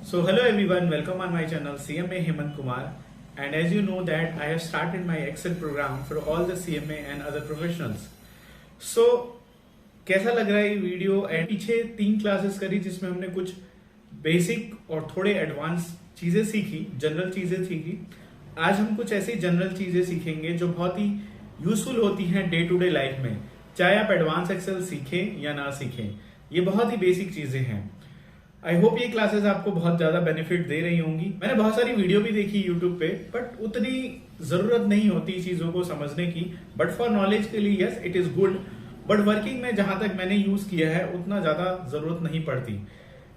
So hello everyone, welcome on my channel CMA Hemant Kumar, and as you know that I have started my Excel program for all the CMA and other professionals. So कैसा लग रहा है ये video? And पीछे 3 classes करी जिसमें हमने कुछ बेसिक और थोड़े एडवांस चीजें सीखी, जनरल चीजें सीखी। आज हम कुछ ऐसी जनरल चीजें सीखेंगे जो बहुत ही यूजफुल होती हैं डे टू डे लाइफ में, चाहे आप एडवांस एक्सेल सीखें या ना सीखें। ये बहुत ही बेसिक चीजें हैं। आई होप ये क्लासेस आपको बहुत ज्यादा बेनिफिट दे रही होंगी। मैंने बहुत सारी वीडियो भी देखी यूट्यूब पे, बट उतनी जरूरत नहीं होती चीजों को समझने की। बट फॉर नॉलेज के लिए yes it is good, but working में जहां तक मैंने यूज किया है उतना ज्यादा जरूरत नहीं पड़ती।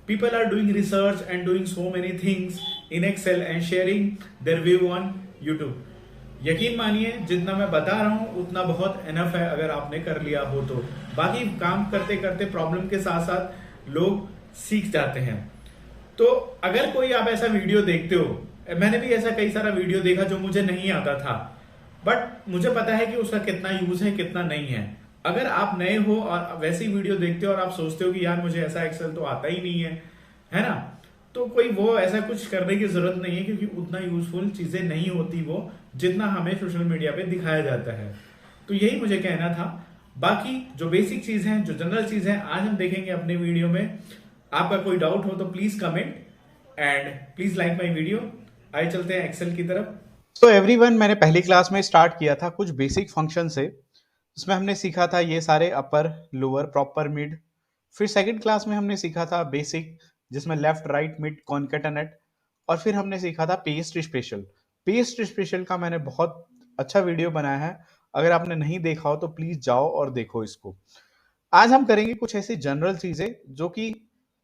People are doing research and doing so many things in Excel and sharing their view on YouTube. यकीन मानिए जितना मैं बता रहा हूं उतना बहुत एनफ है अगर आपने कर लिया हो तो। बाकी काम करते करते प्रॉब्लम के साथ साथ लोग सीख जाते हैं। तो अगर कोई आप ऐसा वीडियो देखते हो, मैंने भी ऐसा कई सारा वीडियो देखा जो मुझे नहीं आता था, बट मुझे पता है कि उसका कितना यूज है कितना नहीं है। अगर आप नए हो और वैसी वीडियो देखते हो और आप सोचते हो कि यार मुझे ऐसा एक्सेल तो आता ही नहीं है ना, तो कोई वो ऐसा कुछ करने की जरूरत नहीं है, क्योंकि उतना यूजफुल चीजें नहीं होती वो जितना हमें सोशल मीडिया पे दिखाया जाता है। तो यही मुझे कहना था। बाकी जो बेसिक चीज है, जो जनरल चीज है, आज हम देखेंगे अपने वीडियो में। आपका कोई डाउट हो तो please comment and please like my video. आइए चलते हैं एक्सेल की तरफ। तो एवरीवन, मैंने पहली क्लास में स्टार्ट किया था कुछ बेसिक फंक्शन से, जिसमें हमने सीखा था ये सारे अपर, लोअर, प्रॉपर, मिड। फिर सेकंड क्लास में हमने सीखा था बेसिक, जिसमें लेफ्ट, राइट, मिड, कॉन्केटेनेट। और फिर हमने सीखा था पेस्ट स्पेशल। पेस्ट स्पेशल का मैंने बहुत अच्छा वीडियो बनाया है, अगर आपने नहीं देखा हो तो प्लीज जाओ और देखो इसको। आज हम करेंगे कुछ ऐसी जनरल चीजें जो कि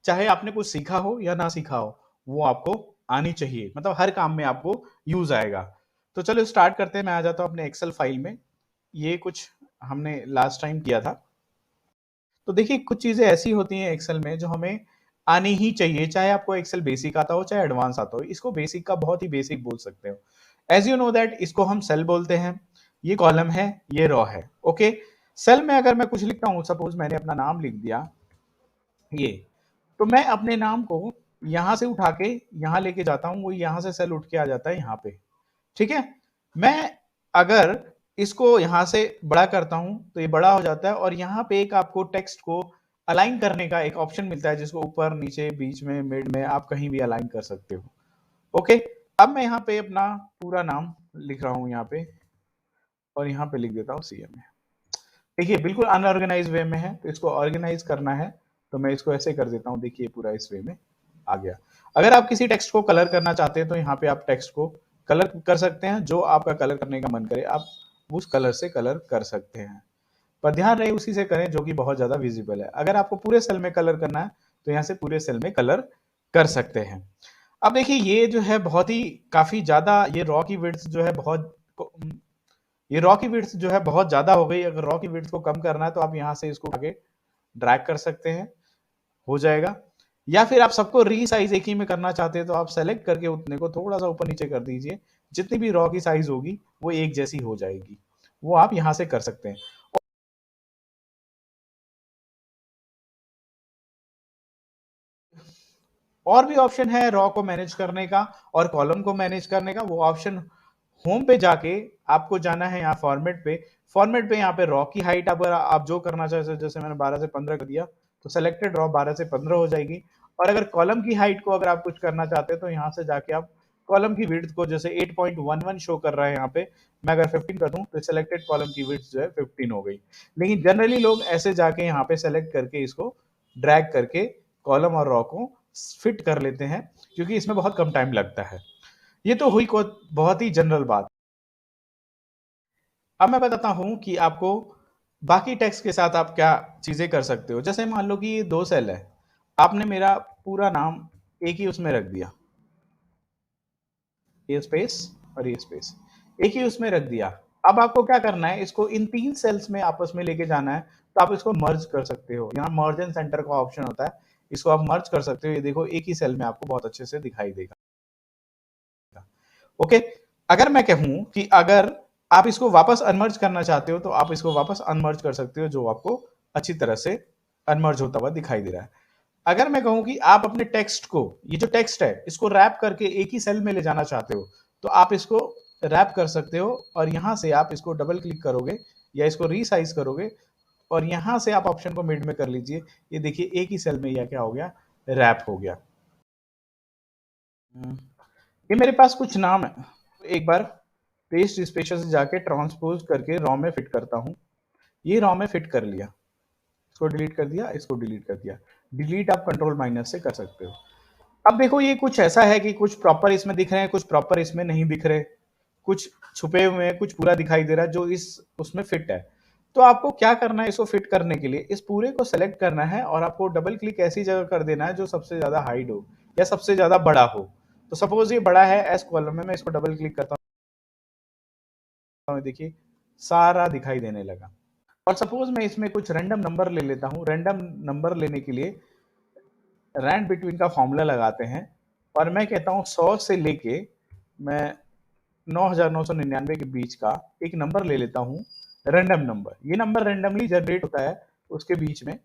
चाहे आपने कुछ सीखा हो या ना सीखा हो, वो आपको आनी चाहिए, मतलब हर काम में आपको यूज आएगा। तो चलो स्टार्ट करते हैं। मैं आ जाता हूं अपने एक्सेल फाइल में। ये कुछ हमने लास्ट टाइम किया था। तो देखिए कुछ चीजें ऐसी होती हैं एक्सेल में जो हमें आनी ही चाहिए, चाहे आपको एक्सेल बेसिक आता हो चाहे एडवांस आता हो। इसको बेसिक का बहुत ही बेसिक बोल सकते हो। एज यू नो दैट इसको हम सेल बोलते हैं। ये कॉलम है, ये रो है। ओके, सेल में अगर मैं कुछ लिखता हूं, सपोज मैंने अपना नाम लिख दिया ये, तो मैं अपने नाम को यहां से उठा के यहां लेके जाता हूं, वो यहां से सेल उठ के आ जाता है यहाँ पे। ठीक है, मैं अगर इसको यहां से बड़ा करता हूं तो ये बड़ा हो जाता है, और यहाँ पे एक आपको टेक्स्ट को अलाइन करने का एक ऑप्शन मिलता है, जिसको ऊपर, नीचे, बीच में, मिड में आप कहीं भी अलाइन कर सकते हो। ओके, अब मैं यहाँ पे अपना पूरा नाम लिख रहा हूं यहाँ पे, और यहाँ पे लिख देता हूँ CMA। देखिए बिल्कुल अनऑर्गेनाइज वे में है, तो इसको ऑर्गेनाइज करना है तो मैं इसको ऐसे कर देता हूँ। देखिए पूरा इस वे में आ गया। अगर आप किसी टेक्स्ट को कलर करना चाहते हैं तो यहाँ पे आप टेक्स्ट को कलर कर सकते हैं, जो आपका कलर करने का मन करे आप उस कलर से कलर कर सकते हैं, पर ध्यान रहे उसी से करें जो कि बहुत ज्यादा विजिबल है। अगर आपको पूरे सेल में कलर करना है तो यहाँ से पूरे सेल में कलर कर सकते हैं। अब देखिए ये जो है बहुत ही काफी ज्यादा, ये रॉ की विड्थ जो है बहुत ज्यादा हो गई। अगर रॉ की विड्थ को कम करना है तो आप यहाँ से इसको आगे ड्रैग कर सकते हैं, हो जाएगा। या फिर आप सबको रीसाइज एक ही में करना चाहते हैं तो आप सेलेक्ट करके उतने को थोड़ा सा ऊपर नीचे कर दीजिए, जितनी भी रॉ की साइज होगी वो एक जैसी हो जाएगी। वो आप यहां से कर सकते हैं। और भी ऑप्शन है रॉ को मैनेज करने का और कॉलम को मैनेज करने का। वो ऑप्शन होम पे जाके आपको जाना है, यहाँ फॉर्मेट पे यहाँ पे रॉ की हाइट अगर आप जो करना चाहते, जैसे मैंने 12 से 15 कर दिया तो सेलेक्टेड रॉ 12 से 15 हो जाएगी। और अगर कॉलम की हाइट को अगर आप कुछ करना चाहते हैं तो यहाँ से जाके आप कॉलम की विड्थ को, जैसे 8.11 शो कर रहा है यहाँ पे, मैं अगर 15 कर दूं तो सेलेक्टेड कॉलम की विड्थ जो है 15 हो गई। लेकिन जनरली लोग ऐसे जाके यहाँ पे सेलेक्ट करके इसको ड्रैग करके कॉलम और रॉ को फिट कर लेते हैं, क्योंकि इसमें बहुत कम टाइम लगता है। ये तो हुई बहुत ही जनरल बात। अब मैं बताता हूं कि आपको बाकी टेक्स्ट के साथ आप क्या चीजें कर सकते हो। जैसे मान लो कि ये 2 सेल है, आपने मेरा पूरा नाम एक ही उसमें रख दिया, ये स्पेस और ये स्पेस एक ही उसमें रख दिया। अब आपको क्या करना है, इसको इन 3 सेल्स में आपस में लेके जाना है। तो आप इसको मर्ज कर सकते हो, यहाँ मर्ज एंड सेंटर का ऑप्शन होता है, इसको आप मर्ज कर सकते हो। ये देखो एक ही सेल में आपको बहुत अच्छे से दिखाई देगा। ओके, अगर मैं कहूं कि अगर आप इसको वापस अनमर्ज करना चाहते हो तो आप इसको वापस अनमर्ज कर सकते हो, जो आपको अच्छी तरह से अनमर्ज होता हुआ दिखाई दे रहा है। अगर मैं कहूं कि आप अपने टेक्स्ट को, ये जो टेक्स्ट है इसको रैप करके एक ही सेल में ले जाना चाहते हो, तो आप इसको रैप कर सकते हो और यहां से आप इसको डबल क्लिक करोगे या इसको रीसाइज करोगे और यहां से आप ऑप्शन को मिड में कर लीजिए। ये देखिए एक ही सेल में यह क्या हो गया, रैप हो गया। ये मेरे पास कुछ नाम है, एक बार पेस्ट स्पेशल से जाके ट्रांसपोज करके रॉ में फिट करता हूँ। ये रॉ में फिट कर लिया, इसको डिलीट कर दिया, इसको डिलीट कर दिया। डिलीट आप कंट्रोल माइनस से कर सकते हो। अब देखो ये कुछ ऐसा है कि कुछ प्रॉपर इसमें दिख रहे हैं, कुछ प्रॉपर इसमें नहीं दिख रहे, कुछ छुपे हुए हैं, कुछ पूरा दिखाई दे रहा है जो इस उसमें फिट है। तो आपको क्या करना है, इसको फिट करने के लिए इस पूरे को सेलेक्ट करना है और आपको डबल क्लिक ऐसी जगह कर देना है जो सबसे ज्यादा हाइड हो या सबसे ज्यादा बड़ा हो। तो सपोज ये बड़ा है एस कॉलम में, मैं इसको डबल क्लिक करता हूँ, देखिए सारा दिखाई देने लगा। और सपोज मैं इसमें कुछ रैंडम नंबर ले लेता हूँ। रैंडम नंबर लेने के लिए रैंड बिटवीन का फॉर्मूला लगाते हैं और मैं कहता हूँ 100 से लेके मैं 9999 के बीच का एक नंबर ले लेता हूँ, रैंडम नंबर। ये नंबर रैंडमली जनरेट होता है उसके बीच में।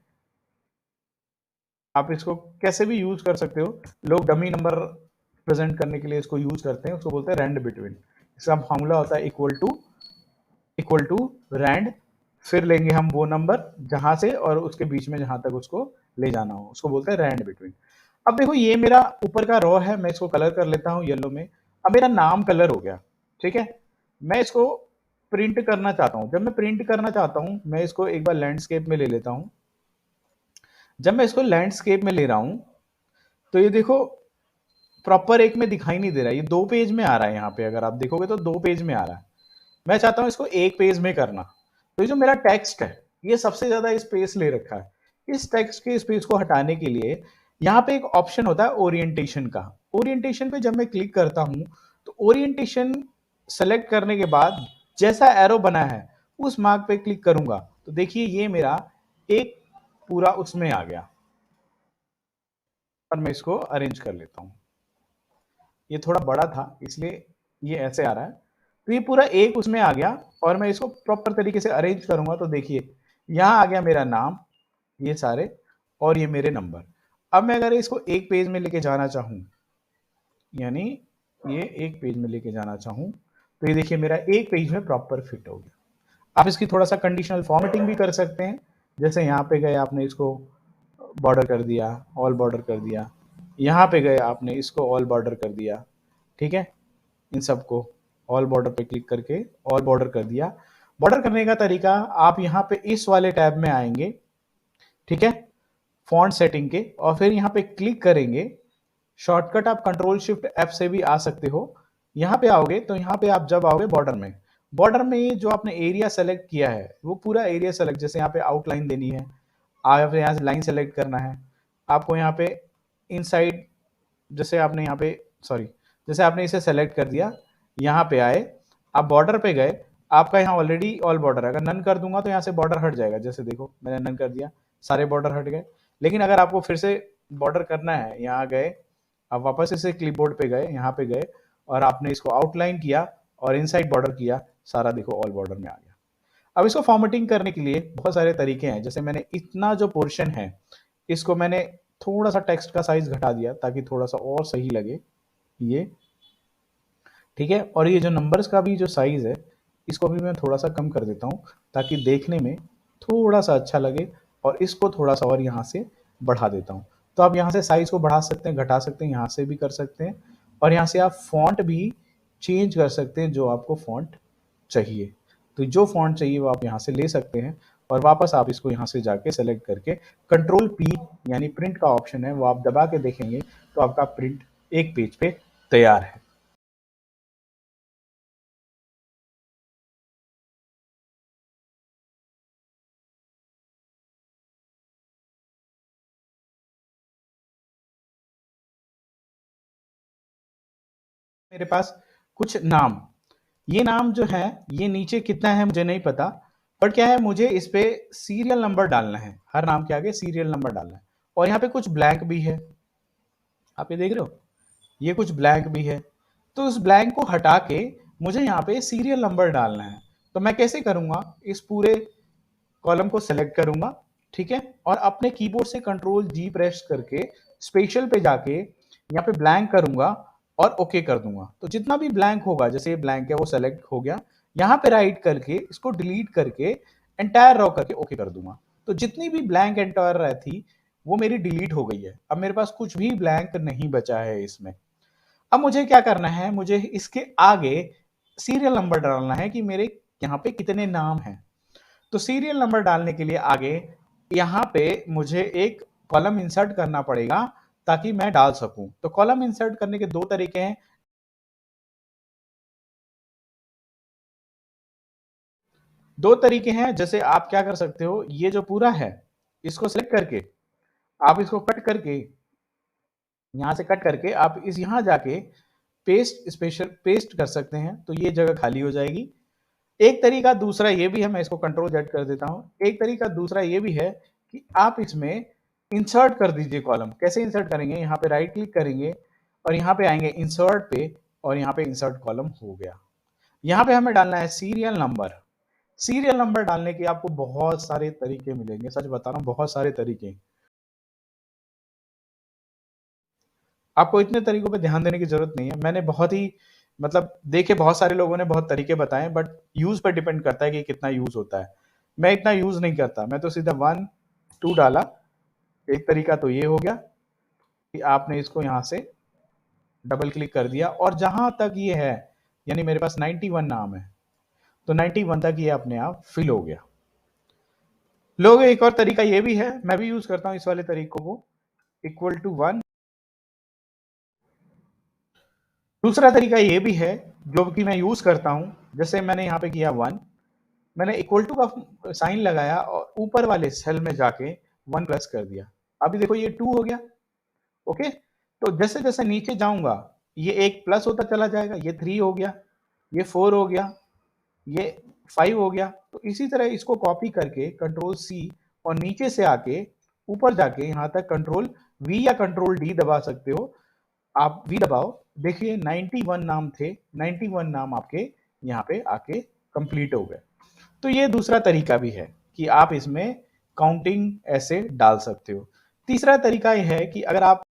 आप इसको कैसे भी यूज कर सकते हो, लोग डमी नंबर प्रेजेंट करने के लिए इसको यूज करते हैं, उसको बोलते हैं रैंड बिटवीन। इसका फॉर्मूला होता है इक्वल टू रैंड, फिर लेंगे हम वो नंबर जहां से और उसके बीच में जहां तक उसको ले जाना हो, उसको बोलते हैं रैंड बिटवीन। अब देखो ये मेरा ऊपर का रॉ है, मैं इसको कलर कर लेता हूँ येलो में। अब मेरा नाम कलर हो गया, ठीक है। मैं इसको प्रिंट करना चाहता हूँ। जब मैं प्रिंट करना चाहता हूँ, मैं इसको एक बार लैंडस्केप में ले लेता हूँ। जब मैं इसको लैंडस्केप में ले रहा हूँ तो ये देखो प्रॉपर एक में दिखाई नहीं दे रहा है, ये 2 पेज में आ रहा है। यहाँ पे अगर आप देखोगे तो 2 पेज में आ रहा है। मैं चाहता हूँ इसको 1 पेज में करना। तो ये जो मेरा टेक्स्ट है ये सबसे ज्यादा स्पेस ले रखा है। इस टेक्स्ट के स्पेस को हटाने के लिए यहाँ पे एक ऑप्शन होता है ओरिएंटेशन का। ओरिएंटेशन पे जब मैं क्लिक करता हूँ तो ओरिएंटेशन सेलेक्ट करने के बाद जैसा एरो बना है उस मार्क पे क्लिक करूंगा तो देखिए ये मेरा एक पूरा उसमें आ गया। और मैं इसको अरेंज कर लेता हूँ, ये थोड़ा बड़ा था इसलिए ये ऐसे आ रहा है। तो ये पूरा एक उसमें आ गया और मैं इसको प्रॉपर तरीके से अरेंज करूंगा तो देखिए यहाँ आ गया मेरा नाम, ये सारे और ये मेरे नंबर। अब मैं अगर इसको एक पेज में लेके जाना चाहूँ, यानी ये एक पेज में लेके जाना चाहूँ तो ये देखिए मेरा एक पेज में प्रॉपर फिट हो गया। आप इसकी थोड़ा सा कंडीशनल फॉर्मेटिंग भी कर सकते हैं। जैसे यहाँ पे गए आपने इसको बॉर्डर कर दिया, ऑल बॉर्डर कर दिया। यहाँ पे गए आपने इसको ऑल बॉर्डर कर दिया, ठीक है। इन सबको ऑल बॉर्डर पे क्लिक करके ऑल बॉर्डर कर दिया। बॉर्डर करने का तरीका, आप यहाँ पे इस वाले टैब में आएंगे, ठीक है, फॉन्ट सेटिंग के, और फिर यहाँ पे क्लिक करेंगे। शॉर्टकट आप कंट्रोल शिफ्ट एफ से भी आ सकते हो। यहाँ पे आओगे तो यहाँ पे आप जब आओगे बॉर्डर में ये जो आपने एरिया सेलेक्ट किया है वो पूरा एरिया सेलेक्ट, जैसे यहाँ पे आउटलाइन देनी है, आप यहाँ से लाइन सेलेक्ट करना है आपको। यहाँ पे इनसाइड, जैसे आपने यहाँ पे जैसे आपने इसे सेलेक्ट कर दिया, यहाँ पे आए, आप बॉर्डर पे गए, आपका यहाँ ऑलरेडी ऑल बॉर्डर है। अगर नन कर दूंगा तो यहाँ से बॉर्डर हट जाएगा। जैसे देखो मैंने नन कर दिया, सारे बॉर्डर हट गए। लेकिन अगर आपको फिर से बॉर्डर करना है, यहाँ गए, आप वापस इसे क्लिपबोर्ड पे गए, यहाँ पे गए और आपने इसको आउटलाइन किया और इनसाइड बॉर्डर किया, सारा देखो ऑल बॉर्डर में आ गया। अब इसको फॉर्मेटिंग करने के लिए बहुत सारे तरीके हैं। जैसे मैंने इतना जो पोर्शन है इसको मैंने थोड़ा सा टेक्स्ट का साइज घटा दिया ताकि थोड़ा सा और सही लगे ये, ठीक है। और ये जो नंबर्स का भी जो साइज है इसको भी मैं थोड़ा सा कम कर देता हूँ ताकि देखने में थोड़ा सा अच्छा लगे, और इसको थोड़ा सा और यहाँ से बढ़ा देता हूँ। तो आप यहाँ से साइज को बढ़ा सकते हैं, घटा सकते हैं, यहाँ से भी कर सकते हैं। और यहाँ से आप फॉन्ट भी चेंज कर सकते हैं जो आपको फॉन्ट चाहिए। तो जो फॉन्ट चाहिए वो आप यहाँ से ले सकते हैं और वापस आप इसको यहाँ से जाके सेलेक्ट करके कंट्रोल पी यानी प्रिंट का ऑप्शन है वो आप दबा के देखेंगे तो आपका प्रिंट एक पेज पे तैयार है। मेरे पास कुछ नाम, ये नाम जो है ये नीचे कितना है मुझे नहीं पता, बट क्या है मुझे इस पे सीरियल नंबर डालना है, हर नाम के आगे सीरियल नंबर डालना है। और यहाँ पे कुछ ब्लैंक भी है, आप ये देख रहे हो, ये कुछ ब्लैंक भी है। तो उस ब्लैंक को हटा के मुझे यहाँ पे सीरियल नंबर डालना है। तो मैं कैसे करूंगा, इस पूरे कॉलम को सेलेक्ट करूंगा, ठीक है, और अपने कीबोर्ड से कंट्रोल जी प्रेस करके स्पेशल पे जाके यहाँ पे ब्लैंक करूंगा और ओके कर दूंगा। तो जितना भी ब्लैंक होगा, जैसे ये ब्लैंक है वो सेलेक्ट हो गया, यहाँ पे राइट करके इसको डिलीट करके एंटायर रो करके ओके कर दूंगा। तो जितनी भी ब्लैंक एंटायर रहती वो मेरी डिलीट हो गई है। अब मेरे पास कुछ भी ब्लैंक नहीं बचा है इसमें। अब मुझे क्या करना है, मुझे इसके आगे सीरियल नंबर डालना है कि मेरे यहाँ पे कितने नाम हैं। तो सीरियल नंबर डालने के लिए आगे यहाँ पे मुझे एक कॉलम इंसर्ट करना पड़ेगा ताकि मैं डाल सकूं। तो कॉलम इंसर्ट करने के दो तरीके हैं। जैसे आप क्या कर सकते हो, ये जो पूरा है इसको सेलेक्ट करके आप इसको कट करके यहां से कट करके आप इस यहां जाके पेस्ट स्पेशल पेस्ट कर सकते हैं, तो ये जगह खाली हो जाएगी। एक तरीका दूसरा ये भी है, मैं इसको कंट्रोल जेड कर देता हूं। एक तरीका दूसरा ये भी है कि आप इसमें इंसर्ट कर दीजिए कॉलम। कैसे इंसर्ट करेंगे, यहाँ पे राइट क्लिक करेंगे और यहाँ पे आएंगे इंसर्ट पे और यहाँ पे इंसर्ट कॉलम हो गया। यहाँ पे हमें डालना है सीरियल नंबर। सीरियल नंबर डालने के आपको बहुत सारे तरीके मिलेंगे, सच बता रहा हूँ, बहुत सारे तरीके। आपको इतने तरीकों पे ध्यान देने की जरूरत नहीं है। मैंने बहुत ही मतलब देखे, बहुत सारे लोगों ने बहुत तरीके बताए, बट यूज पर डिपेंड करता है कि कितना यूज होता है। मैं इतना यूज नहीं करता, मैं तो सीधा 1 2 डाला। एक तरीका तो ये हो गया कि आपने इसको यहाँ से डबल क्लिक कर दिया और जहां तक ये है, यानी मेरे पास 91 नाम है, तो 91 तक ये अपने आप फिल हो गया। लोग एक और तरीका ये भी है, मैं भी यूज करता हूँ इस वाले तरीकों को, इक्वल टू 1। दूसरा तरीका ये भी है जो कि मैं यूज करता हूं, जैसे मैंने यहाँ पे किया 1, मैंने इक्वल टू का साइन लगाया और ऊपर वाले सेल में जाके 1 प्लस कर दिया। अभी देखो ये 2 हो गया। ओके, तो जैसे जैसे नीचे जाऊंगा ये एक प्लस होता चला जाएगा, ये 3 हो गया, ये 4 हो गया, ये 5 हो गया। तो इसी तरह इसको कॉपी करके कंट्रोल सी और नीचे से आके ऊपर जाके यहाँ तक कंट्रोल वी या कंट्रोल डी दबा सकते हो। आप वी दबाओ, देखिए 91 नाम थे, 91 नाम आपके यहाँ पे आके कंप्लीट हो गए। तो ये दूसरा तरीका भी है कि आप इसमें काउंटिंग ऐसे डाल सकते हो। तीसरा तरीका यह है कि अगर आप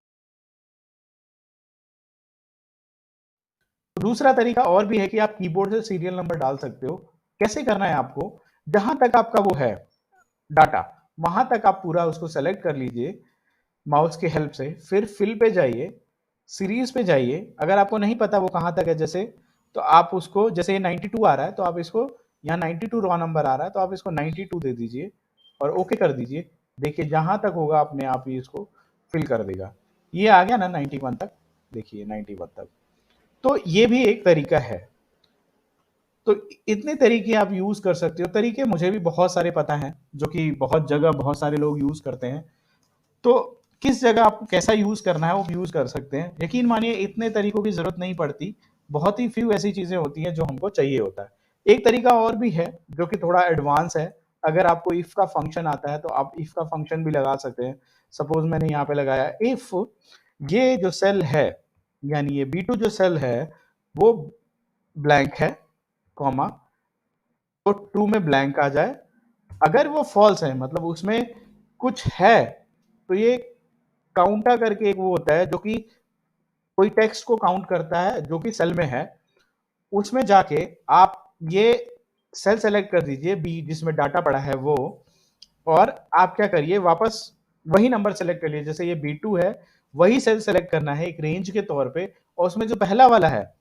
दूसरा तरीका और भी है कि आप कीबोर्ड से सीरियल नंबर डाल सकते हो। कैसे करना है आपको, जहां तक आपका वो है डाटा, वहां तक आप पूरा उसको सेलेक्ट कर लीजिए माउस के हेल्प से। फिर फिल पे जाइए, सीरीज पे जाइए। अगर आपको नहीं पता वो कहां तक है, जैसे तो आप उसको, जैसे ये 92 आ रहा है तो आप इसको, यहाँ 92 रॉ नंबर आ रहा है तो आप इसको 92 दे दीजिए और ओके कर दीजिए। देखिए जहां तक होगा अपने आप ही इसको फिल कर देगा। ये आ गया ना 91 तक, देखिए 91 तक। तो ये भी एक तरीका है। तो इतने तरीके आप यूज कर सकते हो। तरीके मुझे भी बहुत सारे पता हैं जो कि बहुत जगह बहुत सारे लोग यूज करते हैं। तो किस जगह आपको कैसा यूज करना है वो यूज कर सकते हैं। यकीन मानिए इतने तरीकों की जरूरत नहीं पड़ती, बहुत ही फ्यू ऐसी चीजें होती हैं जो हमको चाहिए होता है। एक तरीका और भी है जो कि थोड़ा एडवांस है। अगर आपको इफ का फंक्शन आता है तो आप इफ का फंक्शन भी लगा सकते हैं। सपोज मैंने यहाँ पे लगाया इफ ये जो सेल है, यानी ये B2 जो सेल है वो ब्लैंक है, कॉमा, तो 2 में ब्लैंक आ जाए। अगर वो फॉल्स है, मतलब उसमें कुछ है, तो ये काउंटा करके एक वो होता है जो कि कोई टेक्स्ट को काउंट करता है जो कि सेल में है। उसमें जाके आप ये सेल सेलेक्ट कर दीजिए बी जिसमें डाटा पड़ा है वो, और आप क्या करिए वापस वही नंबर सेलेक्ट कर लिए। जैसे ये B2 है, वही सेल सेलेक्ट करना है एक रेंज के तौर पे, और उसमें जो पहला वाला है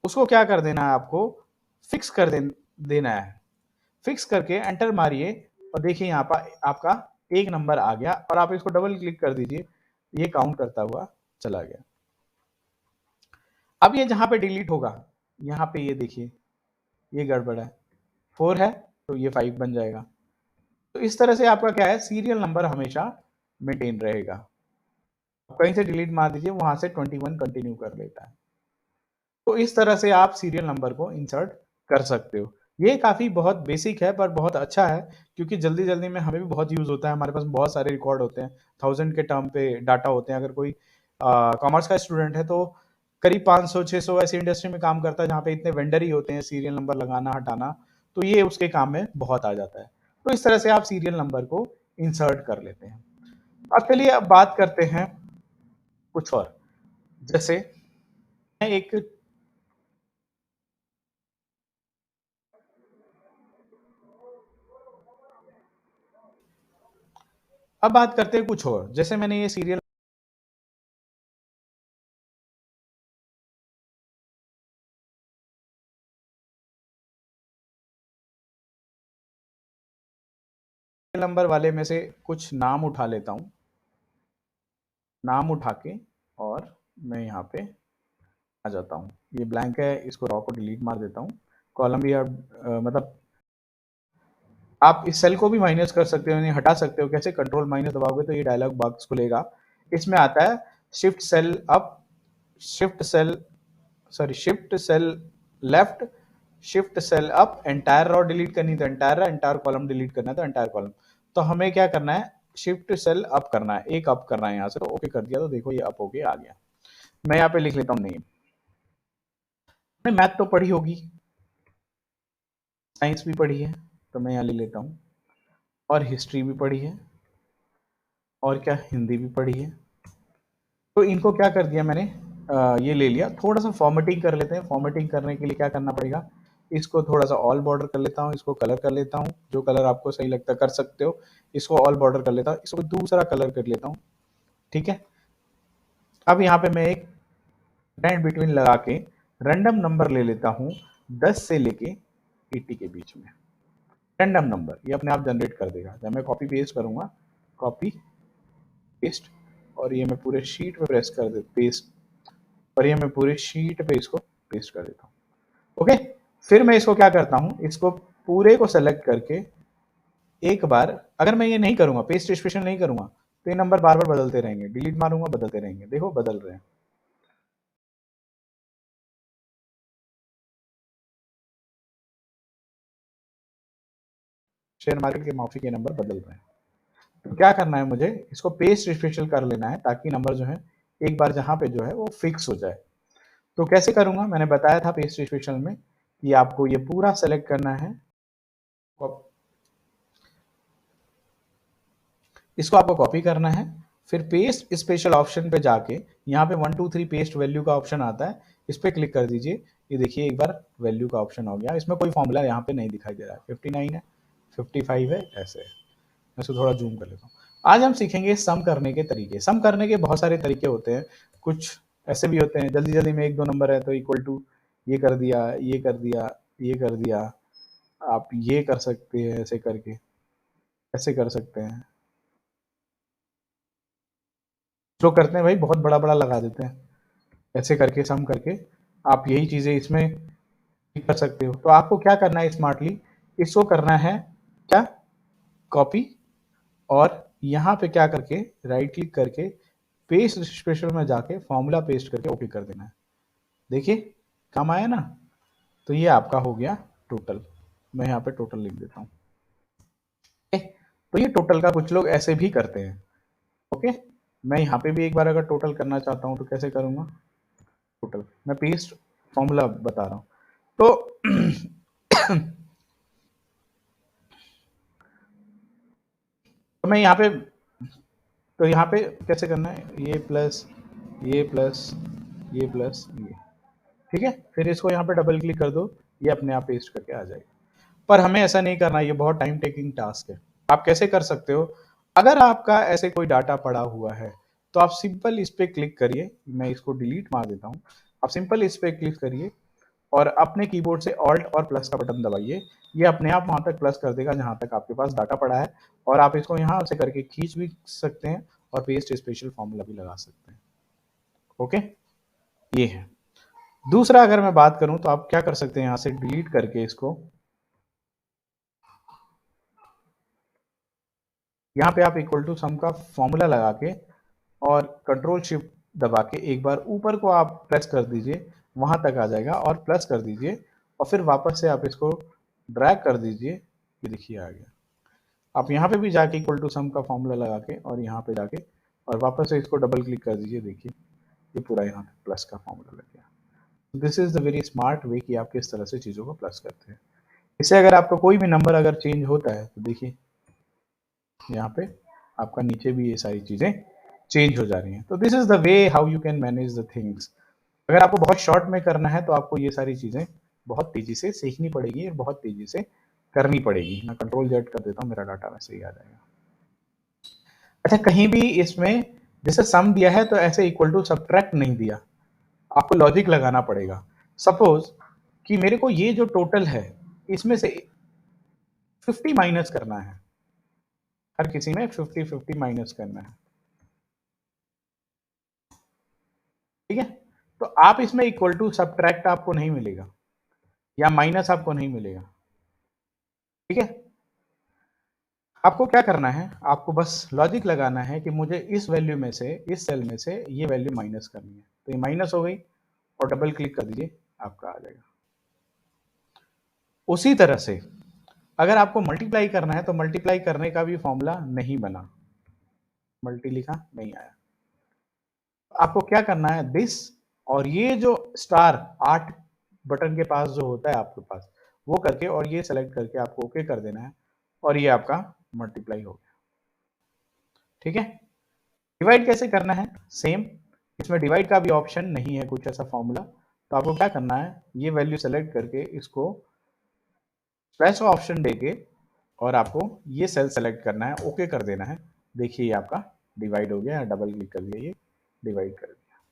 उसको क्या कर देना है, आपको फिक्स कर देना है। फिक्स करके एंटर मारिए और देखिए यहाँ पर आपका एक नंबर आ गया और आप इसको डबल क्लिक कर दीजिए, ये काउंट करता हुआ चला गया। अब ये जहां पे डिलीट होगा, यहाँ पे ये देखिए ये गड़बड़ है, 4 है तो ये 5 बन जाएगा। तो इस तरह से आपका क्या है, सीरियल नंबर हमेशा मेंटेन रहेगा। कहीं से डिलीट मार दीजिए, वहां से 21 कंटिन्यू कर लेता है। तो इस तरह से आप सीरियल नंबर को इंसर्ट कर सकते हो। ये काफ़ी बहुत बेसिक है पर बहुत अच्छा है, क्योंकि जल्दी जल्दी में हमें भी बहुत यूज़ होता है। हमारे पास बहुत सारे रिकॉर्ड होते हैं, 1000 के टर्म पे डाटा होते हैं। अगर कोई कॉमर्स का स्टूडेंट है तो करीब 500-600 ऐसी इंडस्ट्री में काम करता है जहाँ पे इतने वेंडर ही होते हैं, सीरियल नंबर लगाना हटाना, तो ये उसके काम में बहुत आ जाता है। तो इस तरह से आप सीरियल नंबर को इंसर्ट कर लेते हैं। अब चलिए अब बात करते हैं कुछ और। जैसे मैं एक अब बात करते हैं कुछ और। जैसे मैंने ये सीरियल नंबर वाले में से कुछ नाम उठा लेता हूं, नाम उठा के और मैं यहाँ पे आ जाता हूँ। ये ब्लैंक है, इसको रॉ को डिलीट मार देता हूँ। कॉलम भी मतलब आप इस सेल को भी माइनस कर सकते हो, यानी हटा सकते हो। कैसे? कंट्रोल माइनस दबाओगे तो ये डायलॉग बॉक्स खुलेगा। इसमें आता है shift cell up, shift cell shift cell left, shift cell up, entire row delete करनी तो एंटायर, एंटायर कॉलम डिलीट करना तो एंटायर कॉलम। तो हमें क्या करना है? शिफ्ट सेल अप करना है, एक अप करना है यहाँ से। तो ओके कर दिया तो देखो ये अप होके आ गया। मैं यहाँ पे लिख लेता हूँ नेम। मैथ तो पढ़ी होगी, साइंस भी पढ़ी है, तो मैं यहाँ ले लेता हूँ। और हिस्ट्री भी पढ़ी है, और क्या हिंदी भी पढ़ी है। तो इनको क्या कर दिया मैंने, ये ले लिया। थोड़ा सा फॉर्मेटिंग कर लेते हैं। फॉर्मेटिंग करने के लिए क्या करना पड़ेगा? इसको थोड़ा सा ऑल बॉर्डर कर लेता हूँ, इसको कलर कर लेता हूँ, जो कलर आपको सही लगता कर सकते हो। इसको ऑल बॉर्डर कर लेता हूँ, इसको दूसरा कलर कर लेता हूँ। ठीक है। अब यहाँ पे मैं एक ब्रैकेट बिटवीन लगा के रैंडम नंबर ले लेता हूँ 10 से लेके 80 के बीच में। रैंडम नंबर ये अपने आप जनरेट कर देगा। जब मैं कॉपी पेस्ट करूंगा, कॉपी पेस्ट, और ये मैं पूरे शीट पे प्रेस कर दे पेस्ट, और ये मैं पूरे शीट पे इसको पेस्ट कर देता हूँ। ओके। फिर मैं इसको क्या करता हूँ, इसको पूरे को सेलेक्ट करके एक बार, अगर मैं ये नहीं करूंगा, पेस्ट स्पेशल नहीं करूंगा, तो ये नंबर बार बार बदलते रहेंगे। डिलीट मारूंगा, बदलते रहेंगे। देखो बदल रहे हैं। शेयर मार्केट के माफी के नंबर बदल रहे हैं। तो क्या करना है मुझे, इसको पेस्ट स्पेशल कर लेना है, ताकि नंबर जो है एक बार जहां पे जो है वो फिक्स हो जाए। तो कैसे करूंगा? मैंने बताया था पेस्ट स्पेशल में कि आपको ये पूरा सेलेक्ट करना है। इसको आपको कॉपी करना है, फिर पेस्ट स्पेशल ऑप्शन पे जाके यहाँ पे 1 2 3 पेस्ट वैल्यू का ऑप्शन आता है, इस पर क्लिक कर दीजिए। ये देखिए एक बार वैल्यू का ऑप्शन हो गया। इसमें कोई फॉर्मूला यहाँ पे नहीं दिखाई दे रहा है। 59 है, 55 है, ऐसे है। मैं इसको थोड़ा जूम कर लेता हूँ। आज हम सीखेंगे सम करने के तरीके। सम करने के बहुत सारे तरीके होते हैं। कुछ ऐसे भी होते हैं, जल्दी जल्दी में एक दो नंबर है तो इक्वल टू ये कर दिया, ये कर दिया, ये कर दिया। आप ये कर सकते हैं, ऐसे करके ऐसे कर सकते हैं। जो करते हैं भाई बहुत बड़ा बड़ा लगा देते हैं, ऐसे करके सम करके आप यही चीजें इसमें कर सकते हो। तो आपको क्या करना है स्मार्टली, इसको करना है क्या, कॉपी, और यहाँ पे क्या करके राइट क्लिक करके पेस्ट स्पेशल में जाके फॉर्मूला पेस्ट करके ओके कर देना है। देखिए काम आया ना। तो ये आपका हो गया टोटल। मैं यहाँ पे टोटल लिख देता हूँ। तो ये टोटल का कुछ लोग ऐसे भी करते हैं। ओके। मैं यहाँ पे भी एक बार अगर टोटल करना चाहता हूँ तो कैसे करूँगा? टोटल मैं पेस्ट फॉर्मूला बता रहा हूँ। तो तो मैं यहाँ पे तो यहाँ पे कैसे करना है, ये प्लस ये प्लस ये प्लस ये। ठीक है। फिर इसको यहाँ पे डबल क्लिक कर दो, ये अपने आप पेस्ट करके आ जाएगा। पर हमें ऐसा नहीं करना, ये बहुत टाइम टेकिंग टास्क है। आप कैसे कर सकते हो, अगर आपका ऐसे कोई डाटा पड़ा हुआ है तो आप सिंपल इस पे क्लिक करिए। मैं इसको डिलीट मार देता हूँ। आप सिंपल इस पे क्लिक करिए और अपने कीबोर्ड से ऑल्ट और प्लस का बटन दबाइए। ये अपने आप वहां तक प्लस कर देगा जहां तक आपके पास डाटा पड़ा है, और आप इसको यहाँ से करके खींच भी सकते हैं और पेस्ट स्पेशल फॉर्मूला भी लगा सकते हैं। ओके, ये है। दूसरा अगर मैं बात करूं तो आप क्या कर सकते हैं, यहां से डिलीट करके इसको, यहाँ पे आप इक्वल टू सम का फॉर्मूला लगा के और कंट्रोल शिफ्ट दबा के एक बार ऊपर को आप प्रेस कर दीजिए, वहां तक आ जाएगा, और प्लस कर दीजिए और फिर वापस से आप इसको ड्रैग कर दीजिए। ये देखिए आ गया। आप यहाँ पे भी जाके इक्वल टू सम का फॉर्मूला लगा के और यहाँ पे जाके और वापस से इसको डबल क्लिक कर दीजिए। देखिए ये पूरा यहाँ पे प्लस का फॉर्मूला लग गया। This is the very smart way कि आप किस तरह से चीज़ों को प्लस करते हैं। इससे अगर आपका कोई भी नंबर अगर चेंज होता है तो देखिए यहाँ पे आपका नीचे भी ये सारी चीज़ें चेंज हो जा रही हैं। तो this is the way how you can manage the things. अगर आपको बहुत शॉर्ट में करना है तो आपको ये सारी चीज़ें बहुत तेज़ी से सीखनी पड़ेगी और बहुत तेज़ी से करनी पड़ेगी। मैं कंट्रोल जेड कर देता हूँ, मेरा डाटा वैसे ही आ जाएगा। अच्छा, कहीं भी इसमें जैसे सम दिया है तो ऐसे इक्वल टू सब्ट्रैक्ट नहीं दिया, आपको लॉजिक लगाना पड़ेगा। सपोज कि मेरे को ये जो टोटल है इसमें से 50 माइनस करना है, हर किसी में 50-50 माइनस करना है, ठीक है। तो आप इसमें इक्वल टू सब्ट्रैक्ट आपको नहीं मिलेगा या माइनस आपको नहीं मिलेगा, ठीक है। आपको क्या करना है, आपको बस लॉजिक लगाना है कि मुझे इस वैल्यू में से, इस सेल में से ये वैल्यू माइनस करनी है। तो ये माइनस हो गई और डबल क्लिक कर दीजिए, आपका आ जाएगा। उसी तरह से अगर आपको मल्टीप्लाई करना है तो मल्टीप्लाई करने का भी फॉर्मूला नहीं बना, मल्टी लिखा नहीं आया। आपको क्या करना है, दिस और ये जो स्टार 8 बटन के पास जो होता है आपके पास, वो करके और ये सेलेक्ट करके आपको ओके कर देना है और ये आपका मल्टीप्लाई हो गया, ठीक है। डिवाइड कैसे करना है, सेम, इसमें डिवाइड का भी ऑप्शन नहीं है कुछ ऐसा फॉर्मूला। तो आपको क्या करना है, ये वैल्यू सेलेक्ट करके इसको स्लैश ऑप्शन देके और आपको ये सेल सेलेक्ट करना है, ओके कर देना है। देखिए ये आपका डिवाइड हो गया, डबल क्लिक कर दिया, ये डिवाइड कर दिया।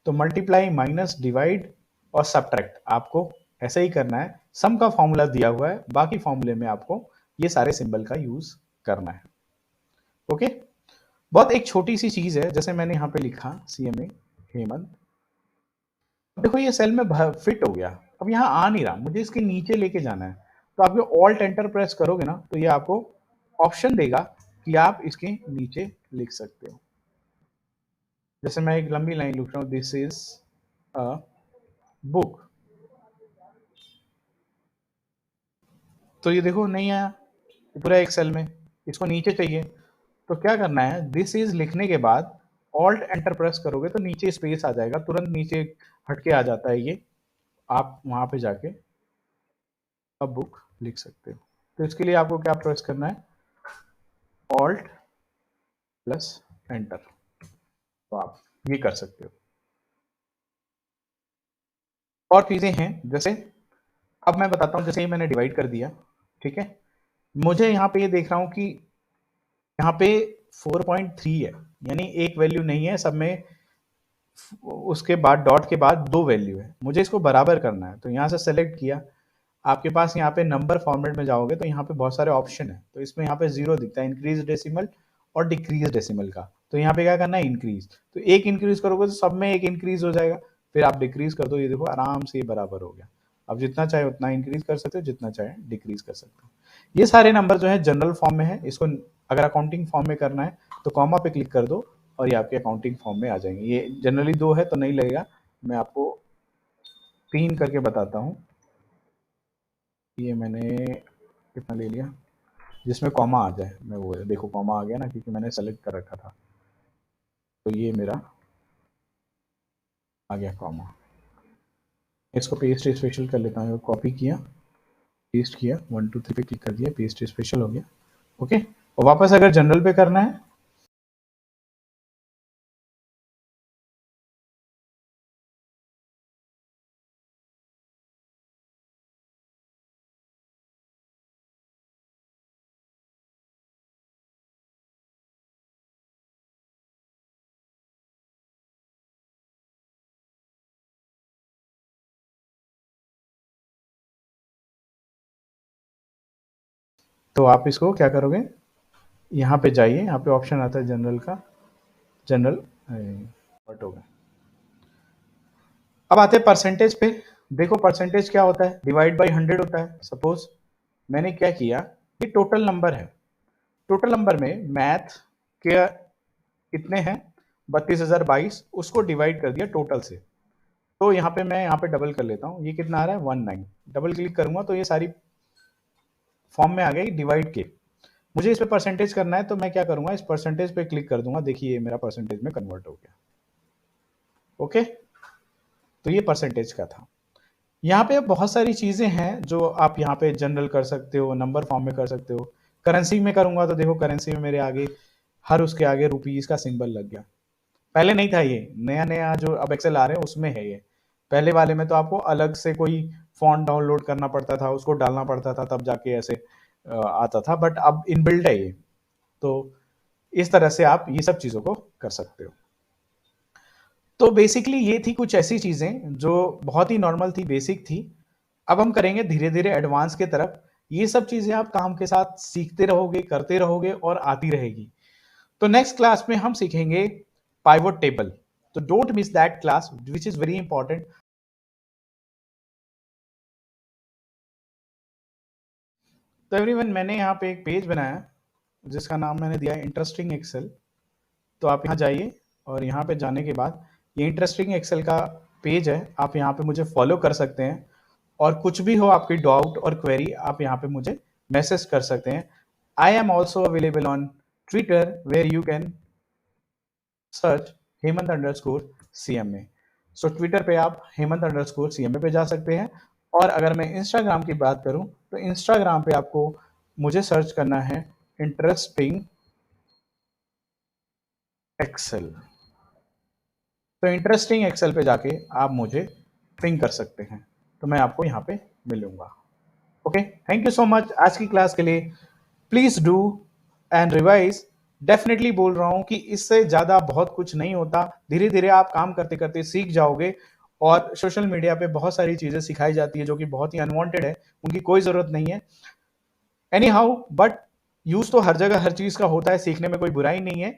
तो मल्टीप्लाई, माइनस, डिवाइड और सब्ट्रैक्ट आपको ऐसे ही करना है। सम का फॉर्मूला दिया हुआ है, बाकी फॉर्मूले में आपको ये सारे सिंबल का यूज करना है, ओके। बहुत एक छोटी सी चीज है, जैसे मैंने यहाँ पे लिखा CMA हेमंत, देखो ये सेल में फिट हो गया, अब यहाँ आ नहीं रहा, मुझे इसके नीचे लेके जाना है। तो आप ऑल्ट एंटर प्रेस करोगे ना तो ये आपको ऑप्शन देगा कि आप इसके नीचे लिख सकते हो। जैसे मैं एक लंबी लाइन लिख रहा हूँ, दिस इज अ बुक, तो ये देखो नहीं आया पूरा एक सेल में, इसको नीचे चाहिए। तो क्या करना है, दिस इज लिखने के बाद ऑल्ट एंटर प्रेस करोगे तो नीचे स्पेस आ जाएगा, तुरंत नीचे हटके आ जाता है ये, आप वहां पे जाके अब बुक लिख सकते हो। तो इसके लिए आपको क्या प्रेस करना है, ऑल्ट प्लस एंटर, तो आप ये कर सकते हो। और चीजें हैं, जैसे अब मैं बताता हूँ, जैसे ही मैंने डिवाइड कर दिया, ठीक है, मुझे यहाँ पे ये देख रहा हूँ कि यहाँ पे 4.3 है, यानी एक वैल्यू नहीं है सब में, उसके बाद डॉट के बाद 2 वैल्यू है, मुझे इसको बराबर करना है। तो यहाँ से सेलेक्ट किया, आपके पास यहाँ पे नंबर फॉर्मेट में जाओगे तो यहाँ पे बहुत सारे ऑप्शन है, तो इसमें यहाँ पे 0 दिखता है, इंक्रीज डेसिमल और डिक्रीज डेसिमल का। तो यहाँ पे क्या करना है, इंक्रीज, तो एक इंक्रीज करोगे तो सब में एक इंक्रीज हो जाएगा, फिर आप डिक्रीज कर दो, ये देखो आराम से ये बराबर हो गया। अब जितना चाहे उतना इंक्रीज कर सकते हो, जितना चाहे डिक्रीज कर सकते हो। ये सारे नंबर जो है जनरल फॉर्म में है, इसको अगर अकाउंटिंग फॉर्म में करना है तो कॉमा पे क्लिक कर दो और ये आपके अकाउंटिंग फॉर्म में आ जाएंगे। ये जनरली 2 है तो नहीं लगेगा, मैं आपको 3 करके बताता हूँ। ये मैंने कितना ले लिया, जिसमें कॉमा आ जाए, मैं वो देखो कॉमा आ गया ना, क्योंकि मैंने सेलेक्ट कर रखा था, तो ये मेरा आ गया कॉमा। इसको पेस्ट स्पेशल कर लेता हूँ, कॉपी किया, पेस्ट किया, 1 2 3 पे क्लिक कर दिया, पेस्ट स्पेशल हो गया, ओके। और वापस अगर जनरल पे करना है, तो आप इसको क्या करोगे, यहाँ पे जाइए, यहाँ पे ऑप्शन आता है जनरल का, जनरल कट हो गया। अब आते हैं परसेंटेज पे। देखो परसेंटेज क्या होता है, डिवाइड बाई 100 होता है। सपोज मैंने क्या किया, ये टोटल नंबर है, टोटल नंबर में मैथ के कितने हैं, 32,022, उसको डिवाइड कर दिया टोटल से। तो यहाँ पे मैं यहाँ पे डबल कर लेता हूँ, ये कितना आ रहा है 19, डबल क्लिक करूंगा तो ये सारी फॉर्म में आ गई डिवाइड के। मुझे इस पे परसेंटेज करना है तो मैं क्या करूंगा, इस परसेंटेज पे क्लिक कर दूंगा, देखिए ये मेरा परसेंटेज में कन्वर्ट हो गया, ओके। तो ये परसेंटेज का था। यहाँ पे बहुत सारी चीजें हैं जो आप यहाँ पे जनरल कर सकते हो, नंबर फॉर्म में कर सकते हो, करेंसी में करूंगा तो देखो करेंसी में मेरे आगे हर उसके आगे रुपीज का सिंबल लग गया। पहले नहीं था, ये नया नया जो अब एक्सेल आ रहे हैं उसमें है ये। पहले वाले में तो आपको अलग से कोई फॉन्ट डाउनलोड करना पड़ता था, उसको डालना पड़ता था, तब जाके ऐसे आता था, बट अब इनबिल्ट है ये। तो इस तरह से आप ये सब चीजों को कर सकते हो। तो बेसिकली ये थी कुछ ऐसी चीजें जो बहुत ही नॉर्मल थी, बेसिक थी। अब हम करेंगे धीरे धीरे एडवांस के तरफ। ये सब चीजें आप काम के साथ सीखते रहोगे, करते रहोगे और आती रहेगी। तो नेक्स्ट क्लास में हम सीखेंगे पाइवोट टेबल। तो don't miss that class which is very important. तो एवरीवन, मैंने यहाँ पे एक पेज बनाया जिसका नाम मैंने दिया है इंटरेस्टिंग एक्सेल। तो आप यहाँ जाइए और यहाँ पे जाने के बाद ये इंटरेस्टिंग एक्सेल का पेज है, आप यहाँ पे मुझे फॉलो कर सकते हैं। और कुछ भी हो आपकी डाउट और क्वेरी, आप यहाँ पे मुझे मैसेज कर सकते हैं। I am also available on Twitter where you can search हेमंत_CMA। सो ट्विटर पे आप हेमंत_CMA पे जा सकते हैं। और अगर मैं इंस्टाग्राम की बात करूं तो इंस्टाग्राम पे आपको मुझे सर्च करना है इंटरेस्टिंग एक्सेल। तो इंटरेस्टिंग एक्सेल पे जाके आप मुझे पिंग कर सकते हैं, तो मैं आपको यहाँ पे मिलूंगा। Okay, thank you so much आज की क्लास के लिए। Please do and revise. Definitely बोल रहा हूं कि इससे ज्यादा बहुत कुछ नहीं होता, धीरे धीरे आप काम करते करते सीख जाओगे। और सोशल मीडिया पे बहुत सारी चीजें सिखाई जाती है जो कि बहुत ही अनवांटेड है, उनकी कोई जरूरत नहीं है। एनी हाउ, बट यूज तो हर जगह हर चीज का होता है, सीखने में कोई बुराई नहीं है।